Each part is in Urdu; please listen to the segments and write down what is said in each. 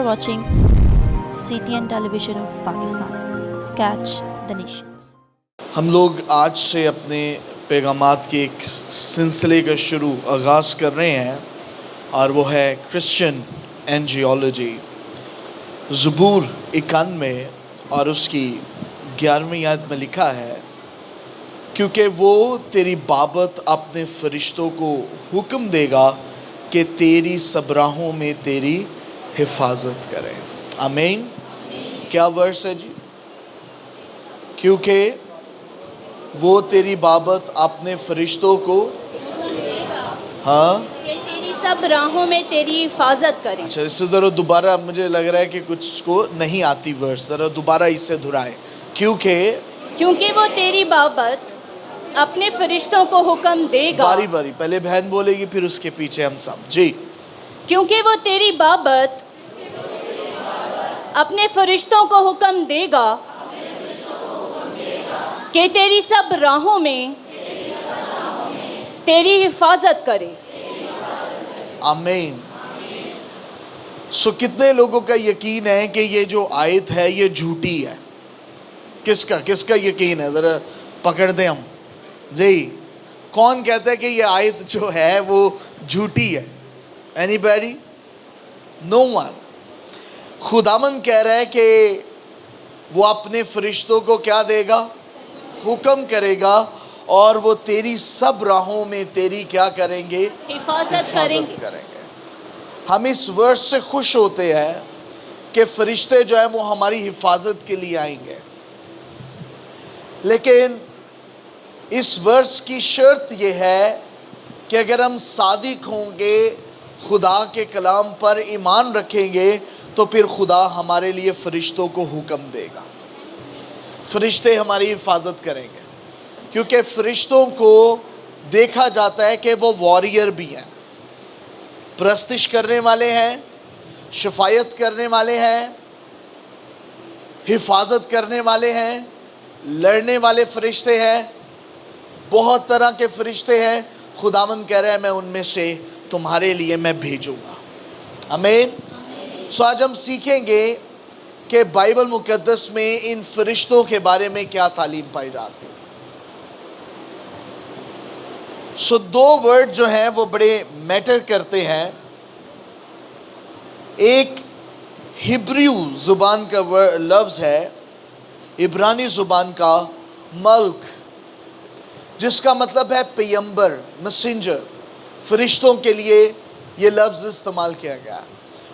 watching CTN Television of Pakistan. Catch the nations. ہم لوگ آج سے اپنے پیغامات کے ایک سلسلے کا آغاز کر رہے ہیں اور وہ ہے کرسچن اینجیولوجی. زبور 91 اور اس کی 11ویں آیت میں لکھا ہے، کیونکہ وہ تیری بابت اپنے فرشتوں کو حکم دے گا کہ تیری سب راہوں میں تیری حفاظت کریں. آمین. کیا ورس ہے جی؟ کیونکہ وہ تیری بابت اپنے فرشتوں کو کہ تیری سب راہوں میں تیری حفاظت کریں. اچھا، اس سے ذرا دوبارہ، مجھے لگ رہا ہے کہ کچھ کو نہیں آتی ورس، ذرا دوبارہ اس سے دہرائیں. کیونکہ وہ تیری بابت اپنے فرشتوں کو حکم دے گا. باری باری پہلے بہن بولے گی، پھر اس کے پیچھے ہم سب. جی. کیونکہ وہ تیری بابت اپنے فرشتوں کو حکم دے گا کہ تیری سب راہوں میں تیری حفاظت کرے. آمین. سو کتنے لوگوں کا یقین ہے کہ یہ جو آیت ہے یہ جھوٹی ہے؟ کس کا یقین ہے؟ ذرا پکڑ دیں ہم. جی. کون کہتا ہے کہ یہ آیت جو ہے وہ جھوٹی ہے؟ اینی بیڈی؟ نو ون. خداوند کہہ رہا ہے کہ وہ اپنے فرشتوں کو کیا دے گا؟ حکم کرے گا، اور وہ تیری سب راہوں میں تیری کیا کریں گے؟ حفاظت کریں گے. ہم اس ورس سے خوش ہوتے ہیں کہ فرشتے جو ہیں وہ ہماری حفاظت کے لیے آئیں گے، لیکن اس ورس کی شرط یہ ہے کہ اگر ہم صادق ہوں گے، خدا کے کلام پر ایمان رکھیں گے، تو پھر خدا ہمارے لیے فرشتوں کو حکم دے گا، فرشتے ہماری حفاظت کریں گے. کیونکہ فرشتوں کو دیکھا جاتا ہے کہ وہ واریر بھی ہیں، پرستش کرنے والے ہیں، شفاعت کرنے والے ہیں، حفاظت کرنے والے ہیں، لڑنے والے فرشتے ہیں، بہت طرح کے فرشتے ہیں. خداوند کہہ رہا ہے میں ان میں سے تمہارے لیے میں بھیجوں گا. آمین. سو آج ہم سیکھیں گے کہ بائبل مقدس میں ان فرشتوں کے بارے میں کیا تعلیم پائی جاتی ہے. سو دو ورڈ جو ہیں وہ بڑے میٹر کرتے ہیں. ایک ہبریو زبان کا لفظ ہے، عبرانی زبان کا ملک، جس کا مطلب ہے پیغمبر، میسنجر. فرشتوں کے لیے یہ لفظ استعمال کیا گیا.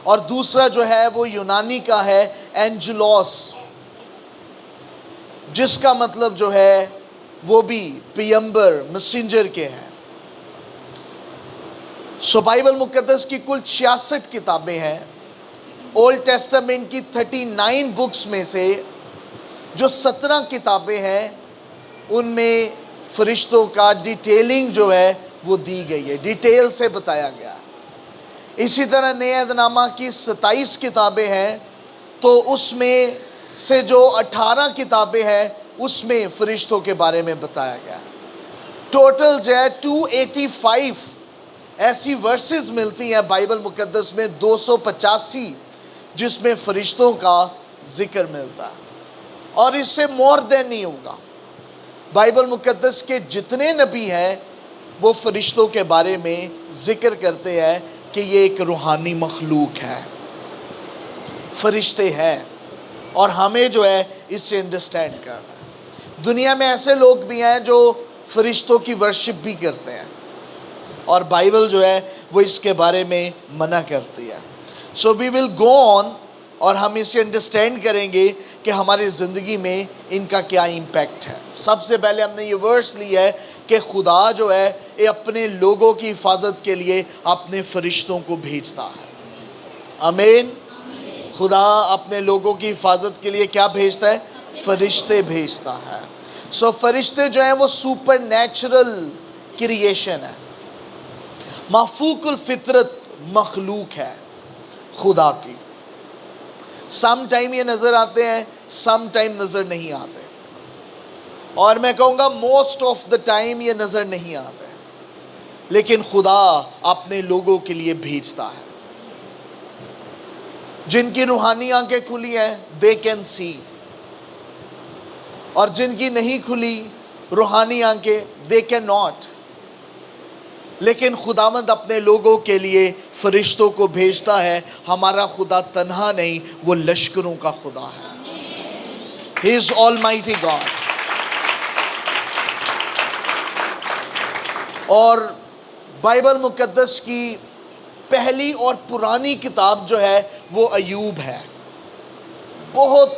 اور دوسرا جو ہے وہ یونانی کا ہے اینجلوس، جس کا مطلب جو ہے وہ بھی پیغمبر، میسنجر کے ہیں. سو بائبل مقدس کی کل 66 کتابیں ہیں. اولڈ ٹیسٹامنٹ کی 39 بکس میں سے جو 17 کتابیں ہیں ان میں فرشتوں کا ڈیٹیلنگ جو ہے وہ دی گئی ہے، ڈیٹیل سے بتایا گیا. اسی طرح نئے عہد نامہ کی 27 کتابیں ہیں، تو اس میں سے جو 18 کتابیں ہیں اس میں فرشتوں کے بارے میں بتایا گیا. ٹوٹل جو ہے 285 ایسی ورسز ملتی ہیں بائبل مقدس میں، 285 جس میں فرشتوں کا ذکر ملتا ہے. اور اس سے مور دین نہیں ہوگا. بائبل مقدس کے جتنے نبی ہیں وہ فرشتوں کے بارے میں ذکر کرتے ہیں کہ یہ ایک روحانی مخلوق ہے، فرشتے ہیں، اور ہمیں جو ہے اس سے انڈرسٹینڈ کرنا ہے. دنیا میں ایسے لوگ بھی ہیں جو فرشتوں کی ورشپ بھی کرتے ہیں، اور بائبل جو ہے وہ اس کے بارے میں منع کرتی ہے. سو وی ول گو آن، اور ہم اسے انڈرسٹینڈ کریں گے کہ ہماری زندگی میں ان کا کیا امپیکٹ ہے. سب سے پہلے ہم نے یہ ورس لی ہے کہ خدا جو ہے یہ اپنے لوگوں کی حفاظت کے لیے اپنے فرشتوں کو بھیجتا ہے. آمین. خدا اپنے لوگوں کی حفاظت کے لیے کیا بھیجتا ہے؟ فرشتے بھیجتا ہے. سو فرشتے جو ہیں وہ سپر نیچرل کریشن ہے، مافوق الفطرت مخلوق ہے خدا کی. سم ٹائم یہ نظر آتے ہیں، سم ٹائم نظر نہیں آتے، اور میں کہوں گا موسٹ آف دا ٹائم یہ نظر نہیں آتے، لیکن خدا اپنے لوگوں کے لیے بھیجتا ہے. جن کی روحانی آنکھیں کھلی ہیں they can see, اور جن کی نہیں کھلی روحانی آنکھیں they cannot. لیکن خداوند اپنے لوگوں کے لیے فرشتوں کو بھیجتا ہے. ہمارا خدا تنہا نہیں، وہ لشکروں کا خدا ہے. He is Almighty God. اور بائبل مقدس کی پہلی اور پرانی کتاب جو ہے وہ ایوب ہے. بہت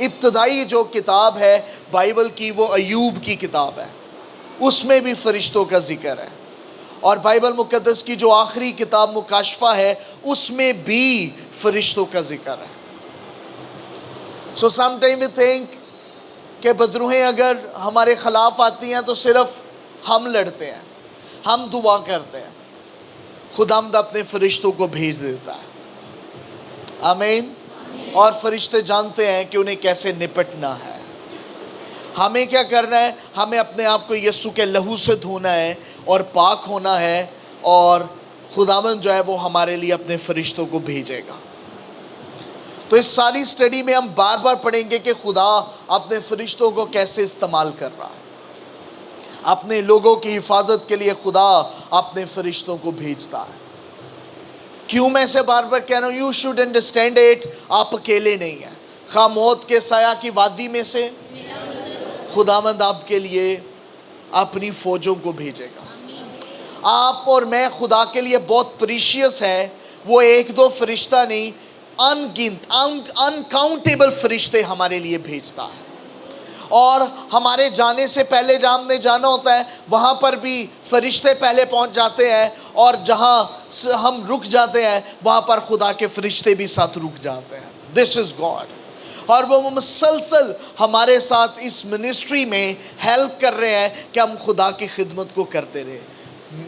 ابتدائی جو کتاب ہے بائبل کی وہ ایوب کی کتاب ہے. اس میں بھی فرشتوں کا ذکر ہے. اور بائبل مقدس کی جو آخری کتاب مکاشفہ ہے اس میں بھی فرشتوں کا ذکر ہے. So sometimes we think کہ بدروہیں اگر ہمارے خلاف آتی ہیں تو صرف ہم لڑتے ہیں، ہم دعا کرتے ہیں. خداوند اپنے فرشتوں کو بھیج دیتا ہے. آمین. اور فرشتے جانتے ہیں کہ انہیں کیسے نپٹنا ہے. ہمیں کیا کرنا ہے؟ ہمیں اپنے آپ کو یسوع کے لہو سے دھونا ہے اور پاک ہونا ہے، اور خداوند جو ہے وہ ہمارے لیے اپنے فرشتوں کو بھیجے گا. تو اس ساری سٹڈی میں ہم بار بار پڑھیں گے کہ خدا اپنے فرشتوں کو کیسے استعمال کر رہا ہے. اپنے لوگوں کی حفاظت کے لیے خدا اپنے فرشتوں کو بھیجتا ہے. کیوں میں سے بار بار کہہ رہا ہوں؟ You should understand it. آپ اکیلے نہیں ہیں. خواہ موت کے سایہ کی وادی میں سے خداوند آپ کے لیے اپنی فوجوں کو بھیجے گا. آپ اور میں خدا کے لیے بہت پریشیس ہیں. وہ ایک دو فرشتہ نہیں، ان گنت انکاؤنٹیبل فرشتے ہمارے لیے بھیجتا ہے. اور ہمارے جانے سے پہلے جہاں ہم نے جانا ہوتا ہے وہاں پر بھی فرشتے پہلے پہنچ جاتے ہیں، اور جہاں ہم رک جاتے ہیں وہاں پر خدا کے فرشتے بھی ساتھ رک جاتے ہیں. دس از گاڈ. اور وہ مسلسل ہمارے ساتھ اس منسٹری میں ہیلپ کر رہے ہیں کہ ہم خدا کی خدمت کو کرتے رہے.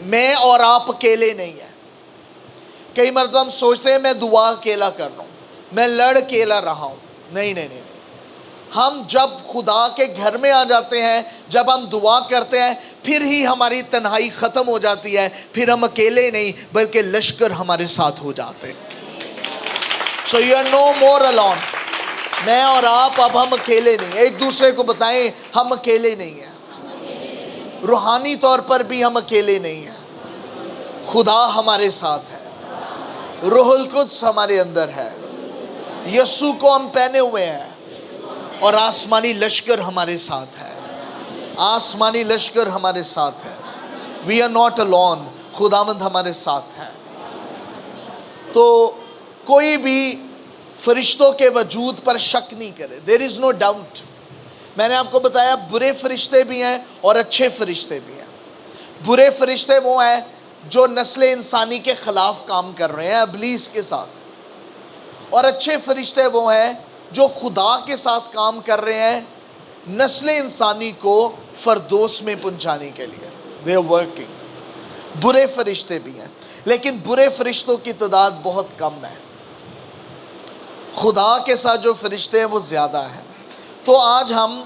میں اور آپ اکیلے نہیں ہیں. کئی مرتبہ ہم سوچتے ہیں میں دعا اکیلا کر رہا ہوں، میں لڑ اکیلا رہا ہوں. نہیں نہیں نہیں. ہم جب خدا کے گھر میں آ جاتے ہیں، جب ہم دعا کرتے ہیں، پھر ہی ہماری تنہائی ختم ہو جاتی ہے. پھر ہم اکیلے نہیں بلکہ لشکر ہمارے ساتھ ہو جاتے ہیں. So you are no more alone. میں اور آپ اب ہم اکیلے نہیں. ایک دوسرے کو بتائیں ہم اکیلے نہیں ہیں. روحانی طور پر بھی ہم اکیلے نہیں ہیں. خدا ہمارے ساتھ ہے. روح القدس ہمارے اندر ہے. یسوع کو ہم پہنے ہوئے ہیں، اور آسمانی لشکر ہمارے ساتھ ہے. آسمانی لشکر ہمارے ساتھ ہے. We are not alone. خداوند ہمارے ساتھ ہے. تو کوئی بھی فرشتوں کے وجود پر شک نہیں کرے. There is no doubt. میں نے آپ کو بتایا برے فرشتے بھی ہیں اور اچھے فرشتے بھی ہیں. برے فرشتے وہ ہیں جو نسل انسانی کے خلاف کام کر رہے ہیں ابلیس کے ساتھ، اور اچھے فرشتے وہ ہیں جو خدا کے ساتھ کام کر رہے ہیں نسل انسانی کو فردوس میں پہنچانے کے لیے. They are working. برے فرشتے بھی ہیں، لیکن برے فرشتوں کی تعداد بہت کم ہے. خدا کے ساتھ جو فرشتے ہیں وہ زیادہ ہیں. تو آج ہم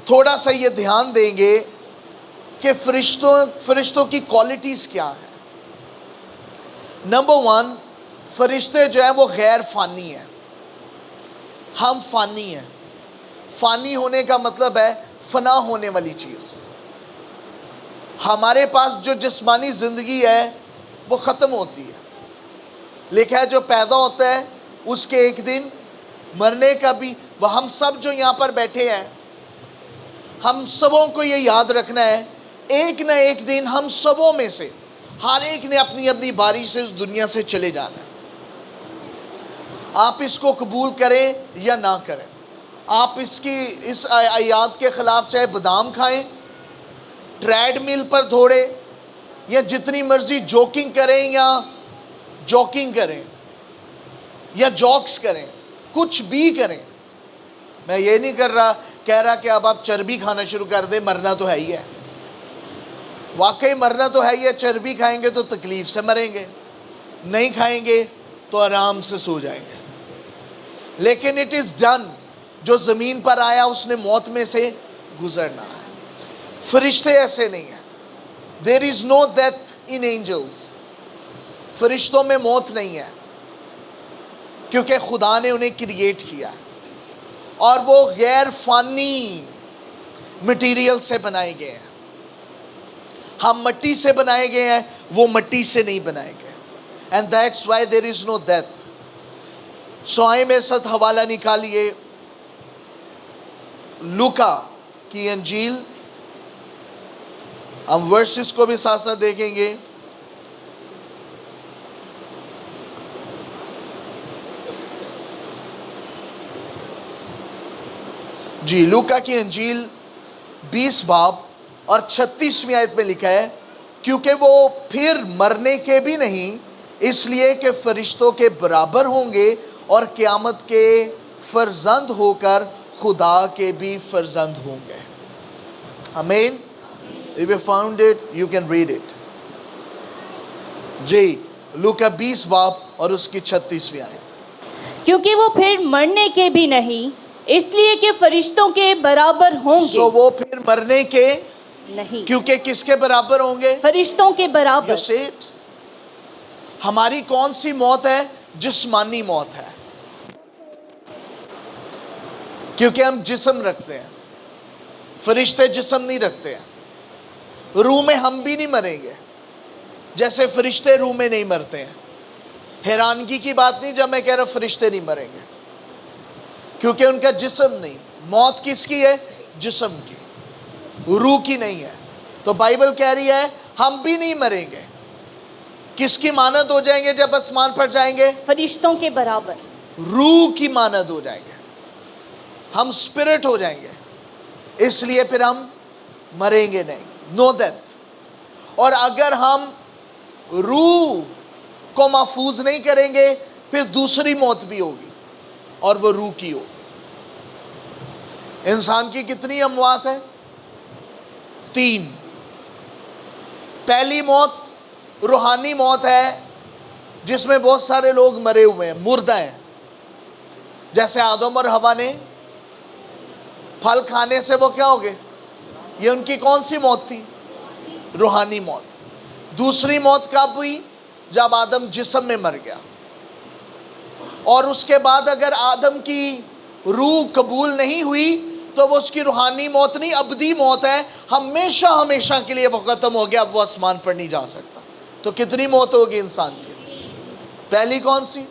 تھوڑا سا یہ دھیان دیں گے کہ فرشتوں کی کوالٹیز کیا ہیں. نمبر 1، فرشتے جو ہیں وہ غیر فانی ہیں. ہم فانی ہیں. فانی ہونے کا مطلب ہے فنا ہونے والی چیز. ہمارے پاس جو جسمانی زندگی ہے وہ ختم ہوتی ہے. لکھا ہے جو پیدا ہوتا ہے اس کے ایک دن مرنے کا بھی. وہ ہم سب جو یہاں پر بیٹھے ہیں، ہم سبوں کو یہ یاد رکھنا ہے ایک نہ ایک دن ہم سبوں میں سے ہر ایک نے اپنی اپنی باری سے اس دنیا سے چلے جانا ہے. آپ اس کو قبول کریں یا نہ کریں. آپ اس آیات کے خلاف چاہے بادام کھائیں، ٹریڈ مل پر دوڑیں، یا جتنی مرضی جوکنگ کریں یا جوکنگ کریں یا جوکس کریں، کچھ بھی کریں. میں یہ نہیں کہہ رہا کہ اب آپ چربی کھانا شروع کر دیں. مرنا تو ہے ہی ہے. واقعی مرنا تو ہے ہی ہے. چربی کھائیں گے تو تکلیف سے مریں گے، نہیں کھائیں گے تو آرام سے سو جائیں گے. لیکن اٹ از ڈن. جو زمین پر آیا اس نے موت میں سے گزرنا ہے. فرشتے ایسے نہیں ہیں. دیر از نو ڈیتھ ان اینجلز. فرشتوں میں موت نہیں ہے. کیونکہ خدا نے انہیں کریٹ کیا ہے اور وہ غیر فانی مٹیریل سے بنائے گئے ہیں. ہم مٹی سے بنائے گئے ہیں, وہ مٹی سے نہیں بنائے گئے. And that's why there is no death. So آئے میرے ساتھ حوالہ نکالیے لوکا کی انجیل, ہم ورسز کو بھی ساتھ ساتھ دیکھیں گے. جی, لوکا کی انجیل 20 باب اور 36ویں آیت میں لکھا ہے, کیونکہ وہ پھر مرنے کے بھی نہیں, اس لیے کہ فرشتوں کے برابر ہوں گے اور قیامت کے فرزند ہو کر خدا کے بھی فرزند ہوں گے. آمین. If you found it, you can read it. جی, لوکا 20 باب اور اس کی 36ویں آیت. کیونکہ وہ پھر مرنے کے بھی نہیں, اس لیے کہ فرشتوں کے برابر ہوں گے. سو وہ پھر مرنے کے نہیں, کیونکہ کس کے برابر ہوں گے؟ فرشتوں کے برابر. You see it? ہماری کون سی موت ہے؟ جسمانی موت ہے, کیونکہ ہم جسم رکھتے ہیں. فرشتے جسم نہیں رکھتے ہیں. روح میں ہم بھی نہیں مریں گے جیسے فرشتے روح میں نہیں مرتے ہیں. حیرانگی کی بات نہیں جب میں کہہ رہا فرشتے نہیں مریں گے, کیونکہ ان کا جسم نہیں. موت کس کی ہے؟ جسم کی, روح کی نہیں ہے. تو بائبل کہہ رہی ہے ہم بھی نہیں مریں گے. کس کی مانند ہو جائیں گے جب آسمان پر جائیں گے؟ فرشتوں کے برابر. روح کی مانند ہو جائیں گے, ہم اسپرٹ ہو جائیں گے. اس لیے پھر ہم مریں گے نہیں. نو ڈیتھ. اور اگر ہم روح کو محفوظ نہیں کریں گے پھر دوسری موت بھی ہوگی, اور وہ روح کی ہوگی. انسان کی کتنی اموات ہے؟ 3. پہلی موت روحانی موت ہے, جس میں بہت سارے لوگ مرے ہوئے ہیں, مردہ ہیں. جیسے آدم اور حوا نے پھل کھانے سے وہ کیا ہو گئے؟ یہ ان کی کون سی موت تھی؟ روحانی موت. دوسری موت کب ہوئی؟ جب آدم جسم میں مر گیا. اور اس کے بعد اگر آدم کی روح قبول نہیں ہوئی تو وہ اس کی روحانی موت نہیں, ابدی موت ہے. ہمیشہ ہمیشہ کے لیے وہ ختم ہو گیا, اب وہ آسمان پر نہیں جا سکتا. تو کتنی موت ہوگی انسان کی؟ پہلی کون سی؟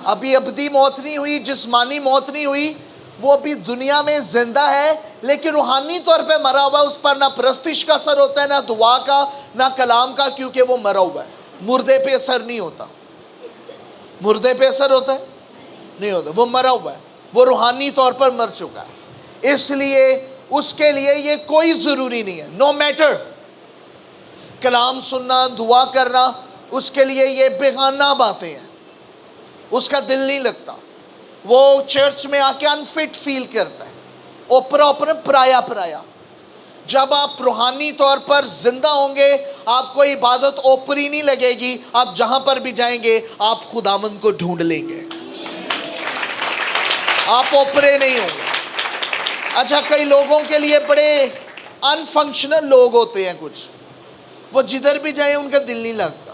ابھی ابدی موت نہیں ہوئی, جسمانی موت نہیں ہوئی. وہ ابھی دنیا میں زندہ ہے لیکن روحانی طور پہ مرا ہوا ہے. اس پر نہ پرستش کا اثر ہوتا ہے, نہ دعا کا, نہ کلام کا, کیونکہ وہ مرا ہوا ہے. مردے پہ اثر نہیں ہوتا. مردے پہ اثر ہوتا ہے؟ نہیں ہوتا. وہ مرا ہوا ہے, وہ روحانی طور پر مر چکا ہے. اس لیے اس کے لیے یہ کوئی ضروری نہیں ہے. نو میٹر کلام سننا, دعا کرنا, اس کے لیے یہ بیگانہ باتیں ہیں. اس کا دل نہیں لگتا. وہ چرچ میں آ کے انفٹ فیل کرتا ہے, اوپرا اوپرا, پرایا پرایا. جب آپ روحانی طور پر زندہ ہوں گے آپ کو عبادت اوپری نہیں لگے گی. آپ جہاں پر بھی جائیں گے آپ خداوند کو ڈھونڈ لیں گے, آپ اوپرے نہیں ہوں گے. اچھا, کئی لوگوں کے لیے بڑے انفنکشنل لوگ ہوتے ہیں کچھ, وہ جدھر بھی جائیں ان کا دل نہیں لگتا.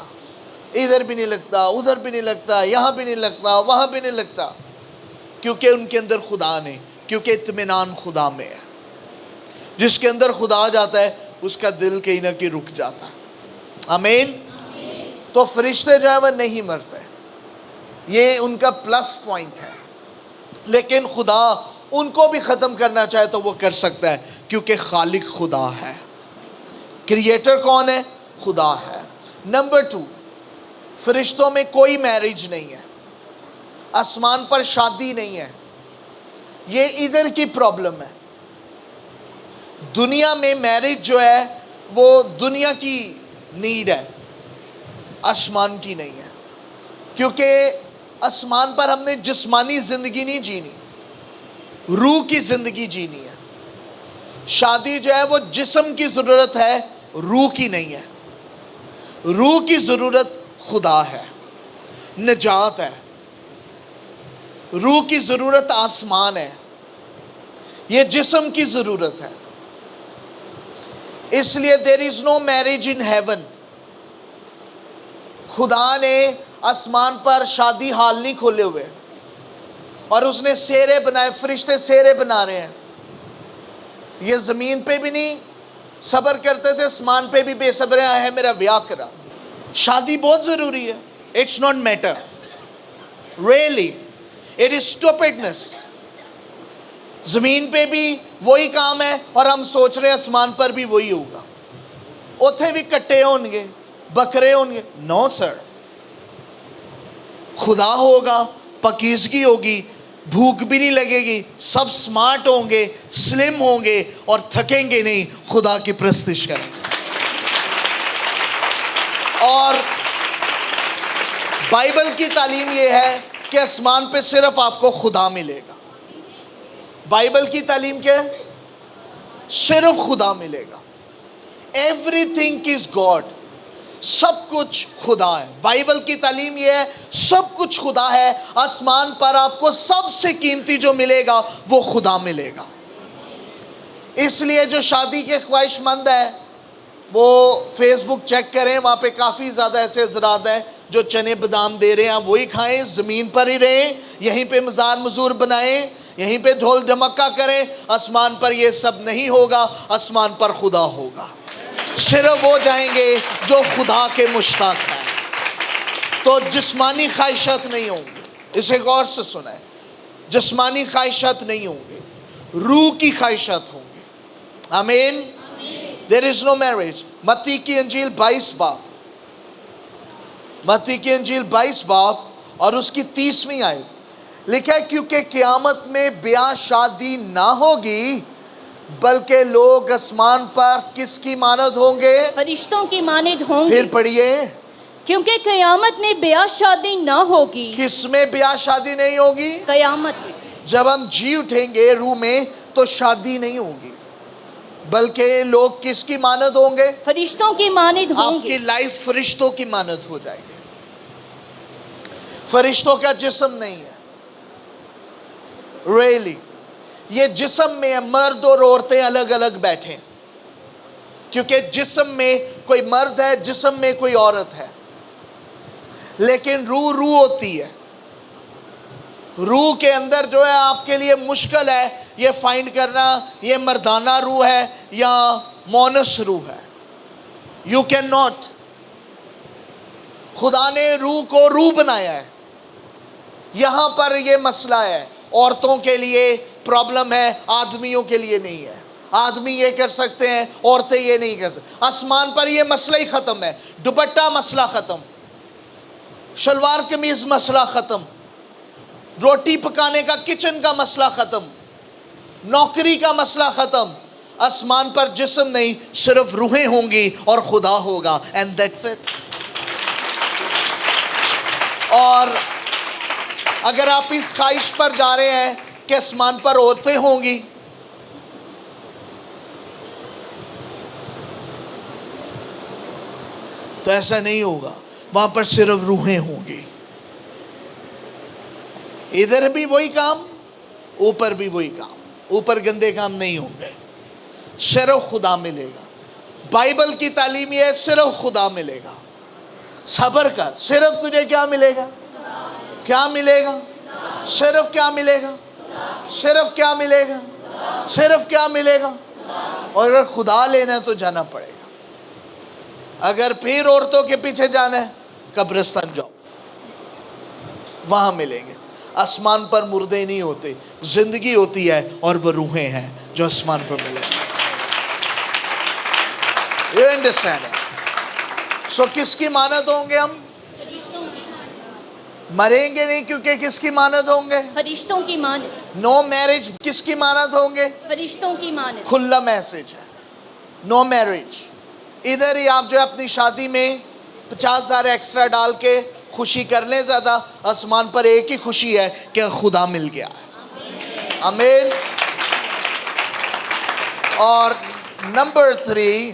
ادھر بھی نہیں لگتا, ادھر بھی نہیں لگتا, یہاں بھی نہیں لگتا, وہاں بھی نہیں لگتا, کیونکہ ان کے اندر خدا نہیں. کیونکہ اطمینان خدا میں ہے. جس کے اندر خدا آ جاتا ہے اس کا دل کہیں نہ کہیں رک جاتا ہے. آمین. تو فرشتے جو ہیں وہ نہیں مرتے, یہ ان کا پلس پوائنٹ ہے. لیکن خدا ان کو بھی ختم کرنا چاہے تو وہ کر سکتا ہے, کیونکہ خالق خدا ہے. کریٹر کون ہے؟ خدا ہے. نمبر 2, فرشتوں میں کوئی میرج نہیں ہے. آسمان پر شادی نہیں ہے. یہ ادھر کی پرابلم ہے. دنیا میں میرج جو ہے وہ دنیا کی نیڈ ہے, آسمان کی نہیں ہے. کیونکہ آسمان پر ہم نے جسمانی زندگی نہیں جینی, روح کی زندگی جینی ہے. شادی جو ہے وہ جسم کی ضرورت ہے, روح کی نہیں ہے. روح کی ضرورت خدا ہے, نجات ہے. روح کی ضرورت آسمان ہے, یہ جسم کی ضرورت ہے. اس لیے there is no marriage in heaven. خدا نے آسمان پر شادی ہال نہیں کھولے ہوئے اور اس نے سیرے بنائے, فرشتے سیرے بنا رہے ہیں. یہ زمین پہ بھی نہیں صبر کرتے تھے, آسمان پہ بھی بے صبر ہے میرا بیاہ کرا. شادی بہت ضروری ہے. It's not matter, really it is stupidness. زمین پہ بھی وہی کام ہے اور ہم سوچ رہے ہیں آسمان پر بھی وہی ہوگا. اوتھے بھی کٹے ہوں گے, بکرے ہوں گے. نو سر, خدا ہوگا, پاکیزگی ہوگی, بھوک بھی نہیں لگے گی, سب سمارٹ ہوں گے, سلم ہوں گے اور تھکیں گے نہیں, خدا کی پرستش کریں گے. اور بائبل کی تعلیم یہ ہے کہ آسمان پہ صرف آپ کو خدا ملے گا. بائبل کی تعلیم کیا ہے؟ صرف خدا ملے گا. ایوری تھنگ از گاڈ, سب کچھ خدا ہے. بائبل کی تعلیم یہ ہے سب کچھ خدا ہے. آسمان پر آپ کو سب سے قیمتی جو ملے گا وہ خدا ملے گا. اس لیے جو شادی کے خواہش مند ہیں وہ فیس بک چیک کریں, وہاں پہ کافی زیادہ ایسے حضرات ہیں جو چنے بادام دے رہے ہیں, وہی کھائیں, زمین پر ہی رہیں, یہیں پہ مزار مزور بنائیں, یہیں پہ ڈھول ڈھمکا کریں. آسمان پر یہ سب نہیں ہوگا, آسمان پر خدا ہوگا. صرف وہ جائیں گے جو خدا کے مشتاق ہیں. تو جسمانی خواہشات نہیں ہوں گے, اسے غور سے سنیں, جسمانی خواہشات نہیں ہوں گے, روح کی خواہشات ہوں گے. آمین. There is no marriage. متی کی انجیل 22 باب, متی کی انجیل 22 باب اور اس کی 30ویں آیت لکھا ہے, کیونکہ قیامت میں بیاہ شادی نہ ہوگی بلکہ لوگ آسمان پر کس کی مانند ہوں گے؟ فرشتوں کی مانند ہوں گے. پھر پڑھیے, کیونکہ قیامت میں بیاہ شادی نہ ہوگی. کس میں بیاہ شادی نہیں ہوگی؟ قیامت میں. جب ہم جی اٹھیں گے روح میں تو شادی نہیں ہوگی بلکہ لوگ کس کی مانند ہوں گے؟ فرشتوں کی مانند ہوں آپ گے. کی لائف فرشتوں کی مانند ہو جائے گی. فرشتوں کا جسم نہیں ہے, ریئلی یہ جسم میں ہے, مرد اور عورتیں الگ الگ بیٹھیں, کیونکہ جسم میں کوئی مرد ہے, جسم میں کوئی عورت ہے, لیکن روح روح ہوتی ہے. روح کے اندر جو ہے آپ کے لیے مشکل ہے یہ فائنڈ کرنا یہ مردانہ روح ہے یا مونس روح ہے. You can not. خدا نے روح کو روح بنایا ہے. یہاں پر یہ مسئلہ ہے, عورتوں کے لیے پرابلم ہے, آدمیوں کے لیے نہیں ہے. آدمی یہ کر سکتے ہیں, عورتیں یہ نہیں کر سکتے. آسمان پر یہ مسئلہ ہی ختم ہے. دوپٹہ مسئلہ ختم, شلوار قمیض مسئلہ ختم, روٹی پکانے کا کچن کا مسئلہ ختم, نوکری کا مسئلہ ختم. آسمان پر جسم نہیں, صرف روحیں ہوں گی اور خدا ہوگا, اینڈ دیٹس اٹ. اور اگر آپ اس خواہش پر جا رہے ہیں کہ آسمان پر عورتیں ہوں گی, تو ایسا نہیں ہوگا. وہاں پر صرف روحیں ہوں گی. ادھر بھی وہی کام, اوپر بھی وہی کام. اوپر گندے کام نہیں ہوں گے, صرف خدا ملے گا. بائبل کی تعلیم یہ ہے صرف خدا ملے گا. صبر کر, صرف تجھے کیا ملے گا؟ کیا ملے گا؟ صرف کیا ملے گا؟ صرف کیا ملے گا؟ صرف کیا ملے گا؟ اور اگر خدا لینا ہے تو جانا پڑے گا. اگر پھر عورتوں کے پیچھے جانا ہے, قبرستان جاؤ, وہاں ملیں گے. آسمان پر مردے نہیں ہوتے, زندگی ہوتی ہے اور وہ روحیں ہیں جو آسمان پر ملیں گے. You understand it? So کس کی مانند ہوں گے ہم؟ مریں گے نہیں, کیونکہ کس کی مانند ہوں گے؟ فرشتوں کی مانند. نو میرج کس کی مانند ہوں گے؟ فرشتوں کی مانند. کھلا میسج ہے, نو میرج. ادھر ہی آپ جو ہے اپنی شادی میں 50,000 ایکسٹرا ڈال کے خوشی کر لیں زیادہ. آسمان پر ایک ہی خوشی ہے کہ خدا مل گیا ہے. آمین. اور نمبر 3,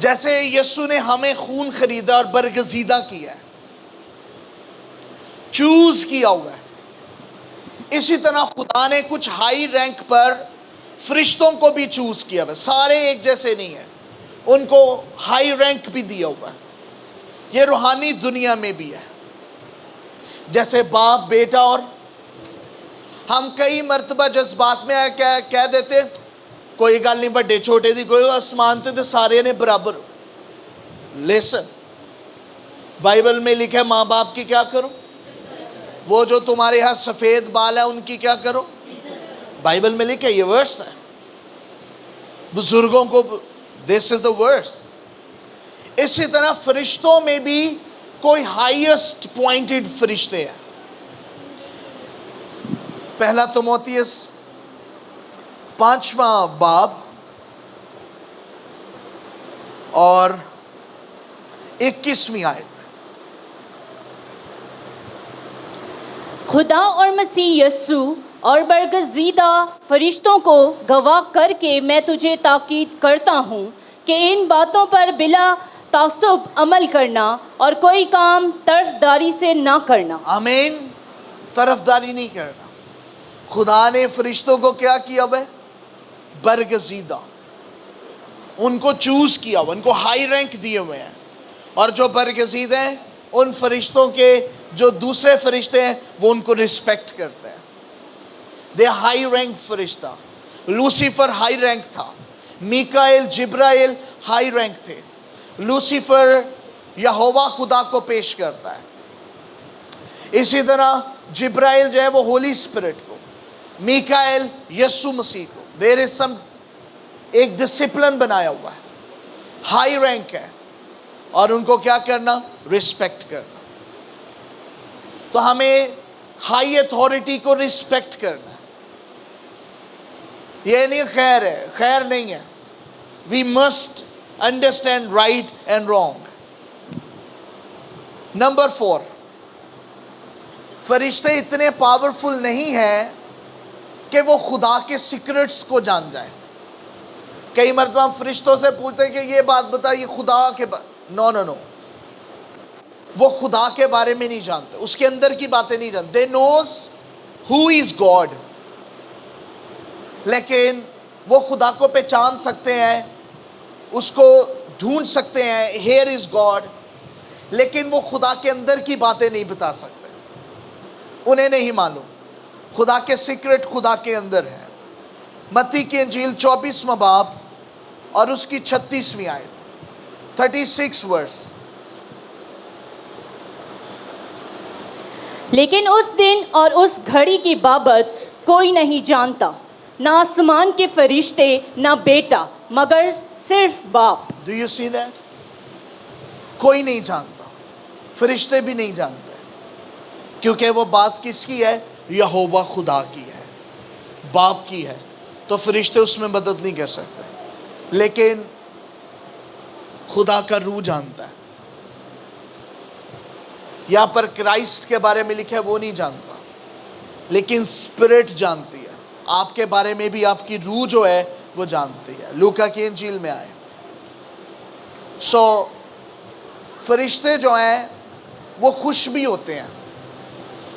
جیسے یسوع نے ہمیں خون خریدا اور برگزیدہ کیا ہے, چوز کیا ہوا ہے, اسی طرح خدا نے کچھ ہائی رینک پر فرشتوں کو بھی چوز کیا ہوا ہے. سارے ایک جیسے نہیں ہیں, ان کو ہائی رینک بھی دیا ہوا ہے. یہ روحانی دنیا میں بھی ہے. جیسے باپ بیٹا, اور ہم کئی مرتبہ جذبات میں کہہ دیتے کوئی گل نہیں, بڑے چھوٹے دی کوئی, آسمان تے سارے نے برابر. لیسن, بائبل میں لکھا ہے ماں باپ کی کیا کرو, وہ جو تمہارے ہاں سفید بال ہے ان کی کیا کرو. بائبل میں لکھا ہے, یہ ورس ہے. بزرگوں کو, this is the verse. اسی طرح فرشتوں میں بھی کوئی ہائیسٹ پوائنٹڈ فرشتے ہیں. پہلا تموتھیوس 5واں باب اور 21ویں آیت. خدا اور مسیح یسوع اور برگزیدہ فرشتوں کو گواہ کر کے میں تجھے تاکید کرتا ہوں کہ ان باتوں پر بلا تعصب عمل کرنا اور کوئی کام طرفداری سے نہ کرنا. آمین. طرفداری نہیں کرنا. خدا نے فرشتوں کو کیا کیا ہے؟ برگزیدہ, ان کو چوز کیا ہوا, ان کو ہائی رینک دیے ہوئے ہیں. اور جو برگزید ہیں ان فرشتوں کے جو دوسرے فرشتے ہیں وہ ان کو رسپیکٹ کرتے ہیں. دے ہائی رینک فرشتہ. لوسیفر ہائی رینک تھا, میکائیل جبرائیل ہائی رینک تھے. لوسیفر یہوہ خدا کو پیش کرتا ہے. اسی طرح جبرائیل جو ہے وہ ہولی اسپرٹ کو, میکائیل یسوع مسیح کو. دیر از سم, ایک ڈسپلن بنایا ہوا ہے, ہائی رینک ہے, اور ان کو کیا کرنا؟ رسپیکٹ کرنا. تو ہمیں ہائی اتھارٹی کو رسپیکٹ کرنا ہے. یہ نہیں خیر ہے, خیر نہیں ہے. We must understand right and wrong. Number 4, فرشتے اتنے پاورفل نہیں ہیں کہ وہ خدا کے سیکرٹس کو جان جائیں. کئی مرتبہ ہم فرشتوں سے پوچھتے ہیں کہ یہ بات بتا, یہ خدا کے نو نو نو, وہ خدا کے بارے میں نہیں جانتے, اس کے اندر کی باتیں نہیں جانتے. They knows who is God, لیکن وہ خدا کو پہچان سکتے ہیں, اس کو ڈھونڈ سکتے ہیں, here is God, لیکن وہ خدا کے اندر کی باتیں نہیں بتا سکتے. انہیں نہیں معلوم. خدا کے سیکرٹ خدا کے اندر ہے. متی کی انجیل 24واں باب اور اس کی 36ویں آیت, 36 ورس. لیکن اس دن اور اس گھڑی کی بابت کوئی نہیں جانتا, نہ آسمان کے فرشتے نہ بیٹا, مگر صرف باپ. Do you see that? کوئی نہیں جانتا, فرشتے بھی نہیں جانتے, کیونکہ وہ بات کس کی ہے؟ یہوہ خدا کی ہے, باپ کی ہے. تو فرشتے اس میں مدد نہیں کر سکتے, لیکن خدا کا روح جانتا ہے. یہاں پر کرائسٹ کے بارے میں لکھا ہے وہ نہیں جانتا, لیکن اسپرٹ جانتی ہے. آپ کے بارے میں بھی آپ کی روح جو ہے وہ جانتی ہے. لوکا کی انجیل میں آئے. فرشتے جو ہیں وہ خوش بھی ہوتے ہیں,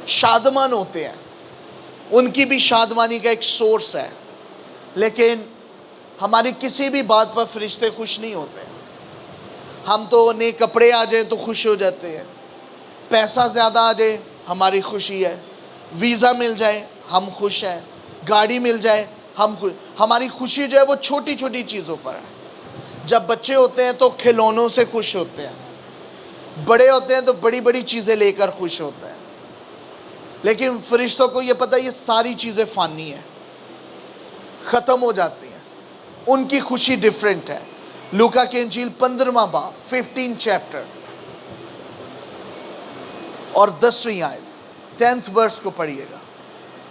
شادمان ہوتے ہیں, ان کی بھی شادمانی کا ایک سورس ہے. لیکن ہماری کسی بھی بات پر فرشتے خوش نہیں ہوتے. ہم تو نئے کپڑے آ جائیں تو خوش ہو جاتے ہیں, پیسہ زیادہ آ جائے ہماری خوشی ہے, ویزا مل جائے ہم خوش ہیں, گاڑی مل جائے ہم خوش. ہماری خوشی جو ہے وہ چھوٹی چھوٹی چیزوں پر ہے. جب بچے ہوتے ہیں تو کھلونوں سے خوش ہوتے ہیں, بڑے ہوتے ہیں تو بڑی بڑی چیزیں لے کر خوش ہوتے ہیں. لیکن فرشتوں کو یہ پتہ یہ ساری چیزیں فانی ہیں, ختم ہو جاتی ہیں. ان کی خوشی ڈیفرنٹ ہے. لوکا کی انجیل 15واں باب 15 چیپٹر اور 10ویں آیت 10th ورس کو پڑھیے گا.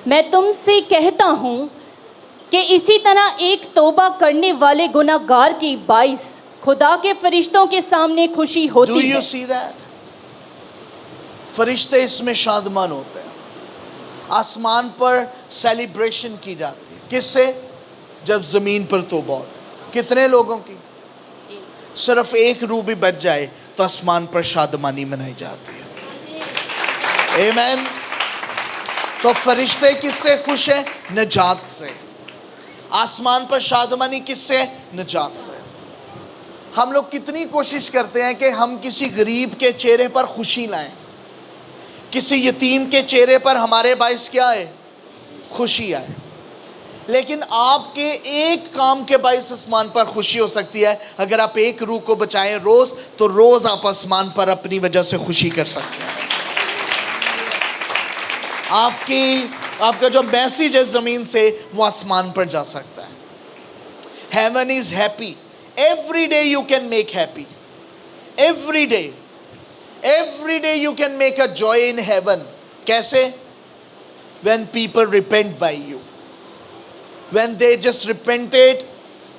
میں تم سے کہتا ہوں کہ اسی طرح ایک توبہ کرنے والے گناہ گار کی باعث خدا کے فرشتوں کے سامنے خوشی Do ہوتی ہے. you see that? فرشتے اس میں شادمان ہوتے ہیں. آسمان پر سیلیبریشن کی جاتی ہے. کس سے؟ جب زمین پر توبہ ہوتی ہے. کتنے لوگوں کی؟ صرف ایک روح بھی بچ جائے تو آسمان پر شادمانی منائی جاتی ہے. آمین. تو فرشتے کس سے خوش ہیں؟ نجات سے. آسمان پر شادمانی کس سے؟ نجات سے. ہم لوگ کتنی کوشش کرتے ہیں کہ ہم کسی غریب کے چہرے پر خوشی لائیں, کسی یتیم کے چہرے پر ہمارے باعث کیا ہے, خوشی آئے. لیکن آپ کے ایک کام کے باعث آسمان پر خوشی ہو سکتی ہے. اگر آپ ایک روح کو بچائیں روز, تو روز آپ آسمان پر اپنی وجہ سے خوشی کر سکتے ہیں. آپ کا جو میسیج ہے زمین سے, وہ آسمان پر جا سکتا ہے. Heaven is happy. Every day you can make happy. Every day. Every day you can make a joy in heaven. کیسے? When people repent by you. When they just repented,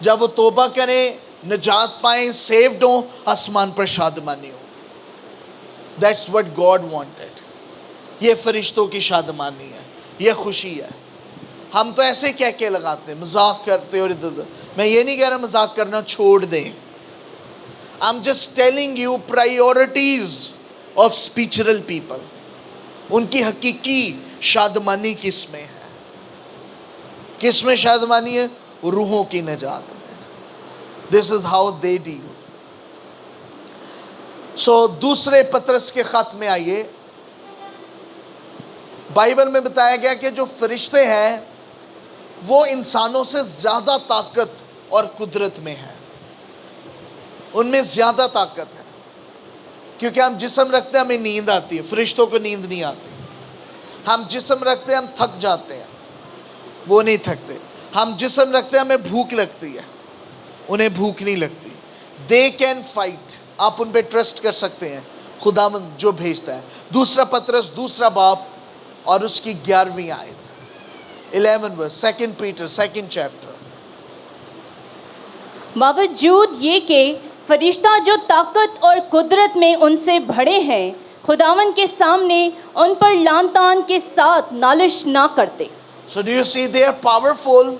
جب وہ توبہ کریں, نجات پائیں, saved ہوں, آسمان پر شادمانی ہو. That's what God wanted. یہ فرشتوں کی شادمانی ہے, یہ خوشی ہے. ہم تو ایسے کہہ کے لگاتے ہیں, مذاق کرتے اور ادھر. میں یہ نہیں کہہ رہا مذاق کرنا چھوڑ دیں. I'm just telling you priorities of spiritual people. ان کی حقیقی شادمانی کس میں ہے؟ کس میں شادمانی ہے؟ روحوں کی نجات میں. This is how they deals. So دوسرے پطرس کے خط میں آئیے. بائبل میں بتایا گیا کہ جو فرشتے ہیں وہ انسانوں سے زیادہ طاقت اور قدرت میں ہیں. ان میں زیادہ طاقت ہے. کیونکہ ہم جسم رکھتے ہیں, ہمیں نیند آتی ہے, فرشتوں کو نیند نہیں آتی. ہم جسم رکھتے ہیں, ہم تھک جاتے ہیں, وہ نہیں تھکتے. ہم جسم رکھتے ہیں, ہمیں بھوک لگتی ہے, انہیں بھوک نہیں لگتی. They can fight. آپ ان پہ ٹرسٹ کر سکتے ہیں, خداوند جو بھیجتا ہے. دوسرا پطرس دوسرا باب اور اس کی 11ویں آیت, 11 verse, 2 Peter 2nd chapter. باوجود یہ کہ فرشتہ جو طاقت اور قدرت میں ان سے بڑے ہیں, خداوند کے سامنے ان پر لان تان کے ساتھ نالش نہ کرتے. So do you see they are powerful,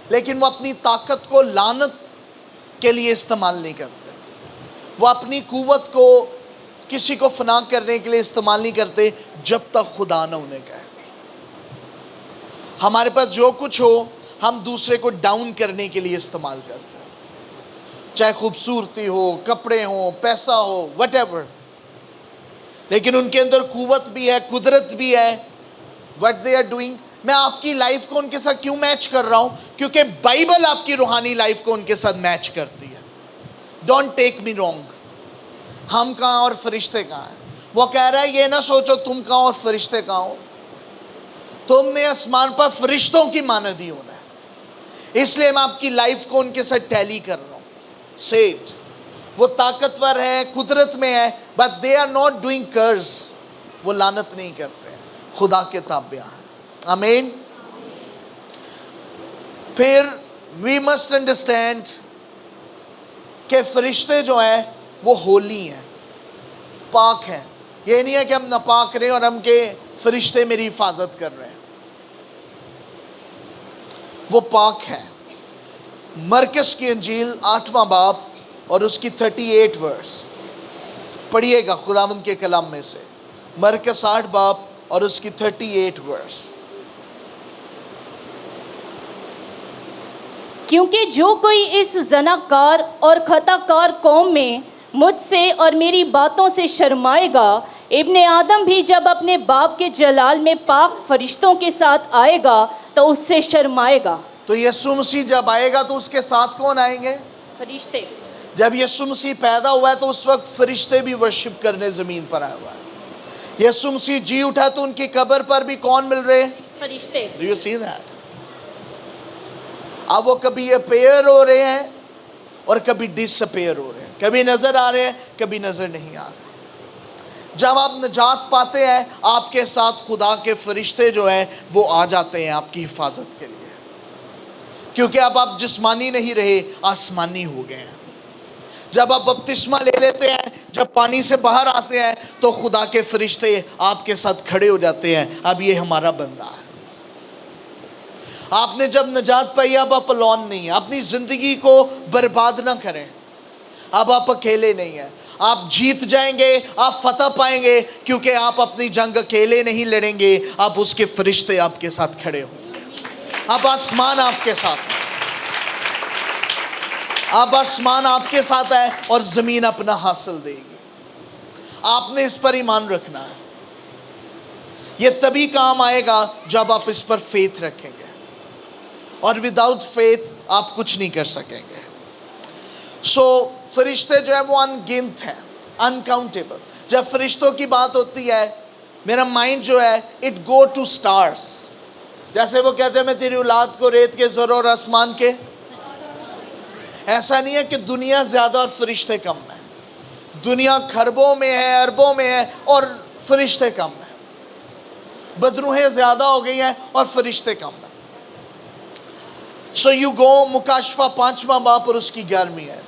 لیکن وہ اپنی طاقت کو لعنت کے لیے استعمال نہیں کرتے. وہ اپنی قوت کو کسی کو فنا کرنے کے لیے استعمال نہیں کرتے جب تک خدا نہ انہیں کہے. ہمارے پاس جو کچھ ہو ہم دوسرے کو ڈاؤن کرنے کے لیے استعمال کرتے ہیں, چاہے خوبصورتی ہو, کپڑے ہوں, پیسہ ہو, وٹ ایور. لیکن ان کے اندر قوت بھی ہے, قدرت بھی ہے. What they are doing. میں آپ کی لائف کو ان کے ساتھ کیوں میچ کر رہا ہوں؟ کیونکہ بائبل آپ کی روحانی لائف کو ان کے ساتھ میچ کرتی ہے. Don't take me wrong. ہم کہاں اور فرشتے کہاں ہیں؟ وہ کہہ رہا ہے یہ نہ سوچو تم کہاں اور فرشتے کہاں ہو. تم نے آسمان پر فرشتوں کی مانند ہی ہونا ہے. اس لیے میں آپ کی لائف کو ان کے ساتھ ٹیلی کر رہا ہوں. سیٹ وہ طاقتور ہیں, قدرت میں ہے, but they are not doing کرز. وہ لعنت نہیں کرتے ہیں, خدا کے تابع ہیں. آمین. پھر وی مسٹ انڈرسٹینڈ کہ فرشتے جو ہیں وہ ہولی ہیں, پاک ہیں. یہ نہیں ہے کہ ہم ناپاک رہے اور ہم کے فرشتے میری حفاظت کر رہے ہیں. وہ پاک ہیں. مرکز کی انجیل 8واں باب اور اس کی 38 ورس پڑھیے گا خداوند کے کلام میں سے. مرکز 8 باب اور اس کی 38 ورس. کیونکہ جو کوئی اس زناکار اور خطا کار قوم میں مجھ سے اور میری باتوں سے شرمائے گا, ابن آدم بھی جب اپنے باپ کے جلال میں پاک فرشتوں کے ساتھ آئے گا تو اس سے شرمائے گا. تو یسوع مسیح جب آئے گا تو اس کے ساتھ کون آئیں گے؟ فرشتے. جب یسوع مسیح پیدا ہوا ہے تو اس وقت فرشتے بھی ورشپ کرنے زمین پر آئے ہوا ہے. یسوع مسیح جی اٹھا تو ان کی قبر پر بھی کون مل رہے ہیں؟ فرشتے. Do you see that? اب وہ کبھی اپیئر ہو رہے ہیں اور کبھی ڈس اپیئر ہو رہے ہیں, کبھی نظر آ رہے ہیں, کبھی نظر نہیں آ رہے. جب آپ نجات پاتے ہیں آپ کے ساتھ خدا کے فرشتے جو ہیں وہ آ جاتے ہیں آپ کی حفاظت کے لیے, کیونکہ اب آپ جسمانی نہیں رہے, آسمانی ہو گئے ہیں. جب آپ بپتسمہ لے لیتے ہیں, جب پانی سے باہر آتے ہیں, تو خدا کے فرشتے آپ کے ساتھ کھڑے ہو جاتے ہیں, اب یہ ہمارا بندہ ہے. آپ نے جب نجات پائی اب آپ الون نہیں ہیں. اپنی زندگی کو برباد نہ کریں. اب آپ اکیلے نہیں ہیں, آپ جیت جائیں گے, آپ فتح پائیں گے, کیونکہ آپ اپنی جنگ اکیلے نہیں لڑیں گے, اب اس کے فرشتے آپ کے ساتھ کھڑے ہوں. اب آسمان آپ کے ساتھ ہے. اب آسمان آپ کے ساتھ ہے اور زمین اپنا حاصل دے گی. آپ نے اس پر ایمان رکھنا ہے. یہ تبھی کام آئے گا جب آپ اس پر فیتھ رکھیں گے, اور وداؤٹ فیتھ آپ کچھ نہیں کر سکیں گے. سو فرشتے جو ہیں وہ ان گنت ہیں, انکاؤنٹیبل. جب فرشتوں کی بات ہوتی ہے میرا مائنڈ جو ہے اٹ گو ٹو سٹارز. جیسے وہ کہتے ہیں میں تیری اولاد کو ریت کے ذروں اور آسمان کے. ایسا نہیں ہے کہ دنیا زیادہ اور فرشتے کم ہیں. دنیا خربوں میں ہے, اربوں میں ہے, اور فرشتے کم ہیں. بدروہیں زیادہ ہو گئی ہیں اور فرشتے کم ہیں. سو یو گو, مکاشفہ 5واں باب اور اس کی 11ویں ہے.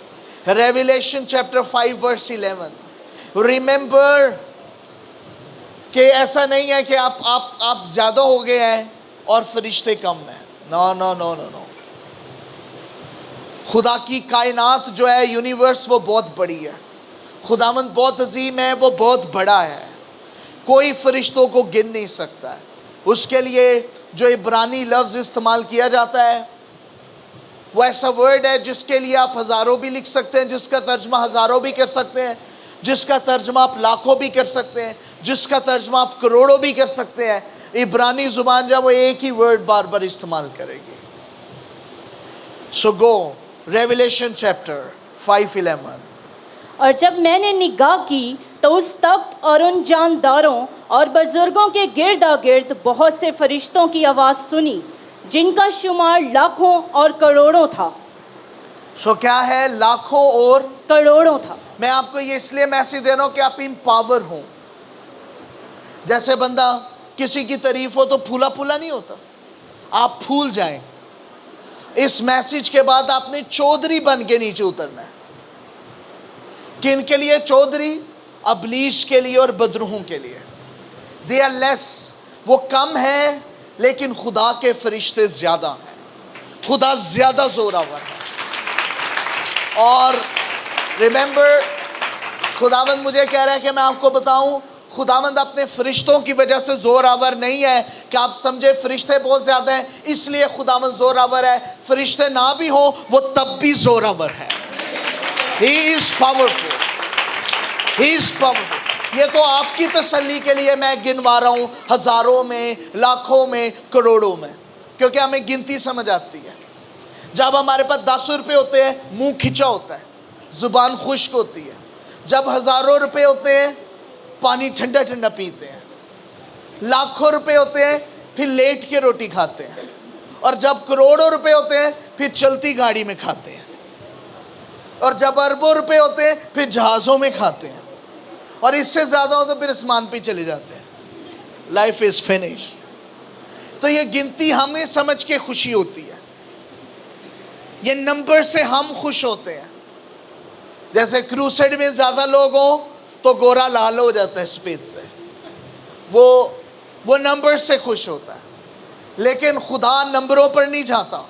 ریویلیشن چیپٹر 5 ورس 11. ریممبر کہ ایسا نہیں ہے کہ آپ زیادہ ہو گئے ہیں اور فرشتے کم ہیں. نو نو نو نو نو. خدا کی کائنات جو ہے یونیورس وہ بہت بڑی ہے. خداوند بہت عظیم ہے, وہ بہت بڑا ہے. کوئی فرشتوں کو گن نہیں سکتا ہے. اس کے لیے جو عبرانی لفظ استعمال کیا جاتا ہے وہ ایسا ورڈ ہے جس کے لیے آپ ہزاروں بھی لکھ سکتے ہیں, جس کا ترجمہ ہزاروں بھی کر سکتے ہیں, جس کا ترجمہ آپ لاکھوں بھی کر سکتے ہیں, جس کا ترجمہ آپ کروڑوں بھی کر سکتے ہیں. عبرانی زبان جب وہ ایک ہی ورڈ بار بار استعمال کرے گی. سو گو ریویلیشن چیپٹر 5:11. اور جب میں نے نگاہ کی تو اس تخت اور ان جانداروں اور بزرگوں کے گردا گرد بہت سے فرشتوں کی آواز سنی جن کا شمار لاکھوں اور کروڑوں تھا. سو کیا ہے؟ لاکھوں اور کروڑوں تھا. میں آپ کو یہ اس لیے میسج دے رہا ہوں کہ آپ امپاور ہوں. جیسے بندہ کسی کی تعریف ہو تو پھولا پھولا نہیں ہوتا, آپ پھول جائیں. اس میسج کے بعد آپ نے چودھری بن کے نیچے اترنا ہے. کن کے لیے چودھری؟ ابلیس کے لیے اور بدروہوں کے لیے. they are less, وہ کم ہیں لیکن خدا کے فرشتے زیادہ ہیں. خدا زیادہ زوراور ہے. اور ریممبر, خداوند مجھے کہہ رہا ہے کہ میں آپ کو بتاؤں, خداوند اپنے فرشتوں کی وجہ سے زور آور نہیں ہے کہ آپ سمجھے فرشتے بہت زیادہ ہیں اس لیے خداوند زور آور ہے. فرشتے نہ بھی ہوں وہ تب بھی زور آور ہے. He is powerful. He is powerful. یہ تو آپ کی تسلی کے لیے میں گنوا رہا ہوں, ہزاروں میں, لاکھوں میں, کروڑوں میں, کیونکہ ہمیں گنتی سمجھ آتی ہے. جب ہمارے پاس 10 روپے ہوتے ہیں منہ کھچا ہوتا ہے, زبان خشک ہوتی ہے. جب ہزاروں روپے ہوتے ہیں پانی ٹھنڈا ٹھنڈا پیتے ہیں. لاکھوں روپے ہوتے ہیں پھر لیٹ کے روٹی کھاتے ہیں. اور جب کروڑوں روپے ہوتے ہیں پھر چلتی گاڑی میں کھاتے ہیں. اور جب اربوں روپے ہوتے ہیں پھر جہازوں میں کھاتے ہیں. اور اس سے زیادہ ہو تو پھر آسمان پہ چلے جاتے ہیں. Life is finish. تو یہ گنتی ہمیں سمجھ کے خوشی ہوتی ہے, یہ نمبر سے ہم خوش ہوتے ہیں. جیسے کروسیڈ میں زیادہ لوگ ہوں تو گورا لال ہو جاتا ہے سفید سے, وہ نمبر سے خوش ہوتا ہے. لیکن خدا نمبروں پر نہیں جاتا.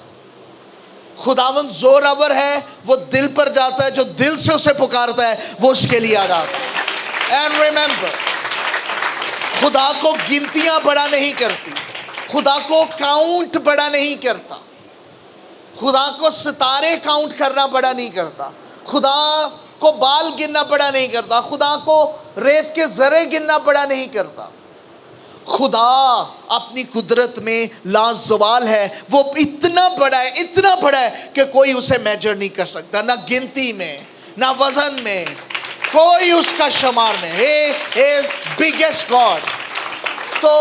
خداوند زور آور ہے, وہ دل پر جاتا ہے. جو دل سے اسے پکارتا ہے وہ اس کے لیے آ جاتا ہے. اینڈ ریممبر, خدا کو گنتیاں بڑا نہیں کرتی, خدا کو کاؤنٹ بڑا نہیں کرتا, خدا کو ستارے کاؤنٹ کرنا بڑا نہیں کرتا, خدا کو بال گننا بڑا نہیں کرتا, خدا کو ریت کے ذرے گننا بڑا نہیں کرتا. خدا اپنی قدرت میں لازوال ہے. وہ اتنا بڑا ہے, اتنا بڑا ہے کہ کوئی اسے میجر نہیں کر سکتا, نہ گنتی میں نہ وزن میں, کوئی اس کا شمار نہیں. He is biggest God. تو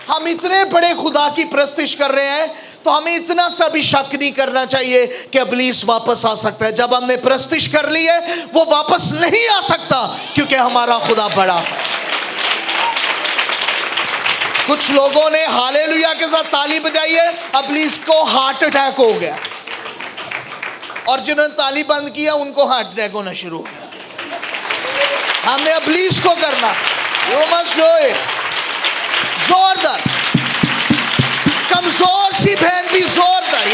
ہم اتنے بڑے خدا کی پرستش کر رہے ہیں تو ہمیں اتنا سا بھی شک نہیں کرنا چاہیے کہ ابلیس واپس آ سکتا ہے. جب ہم نے پرستش کر لی ہے وہ واپس نہیں آ سکتا کیونکہ ہمارا خدا بڑا ہے. کچھ لوگوں نے ہالےلویا کے ساتھ تالی بجائی ہے, ابلیس کو ہارٹ اٹیک ہو گیا, اور جنہوں نے تالی بند کیا ان کو ہارٹ اٹیک ہونا شروع ہو گیا. ہم نے ابلیس کو کرنا. You must do it. زوردار, کمزور سی بہن بھی زوردار.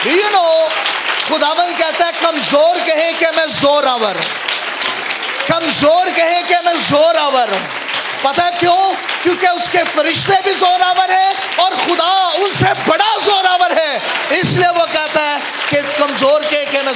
Do you know, خداوند کہتا ہے کمزور کہے کہ میں زور آور ہوں, کمزور کہے کہ میں زور آور ہوں. پتہ ہے کیوں؟ کیونکہ اس کے فرشتے بھی زور آور ہیں اور خدا ان سے بڑا زور آور ہے. اس لیے وہ کہتا ہے کہ کمزور کہے کہ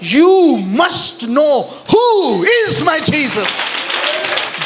You must know who is my Jesus.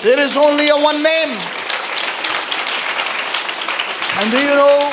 There is only a one name. And do you know,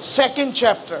2nd chapter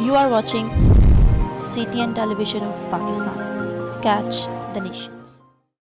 You are watching CTN Television of Pakistan. Catch the Nations.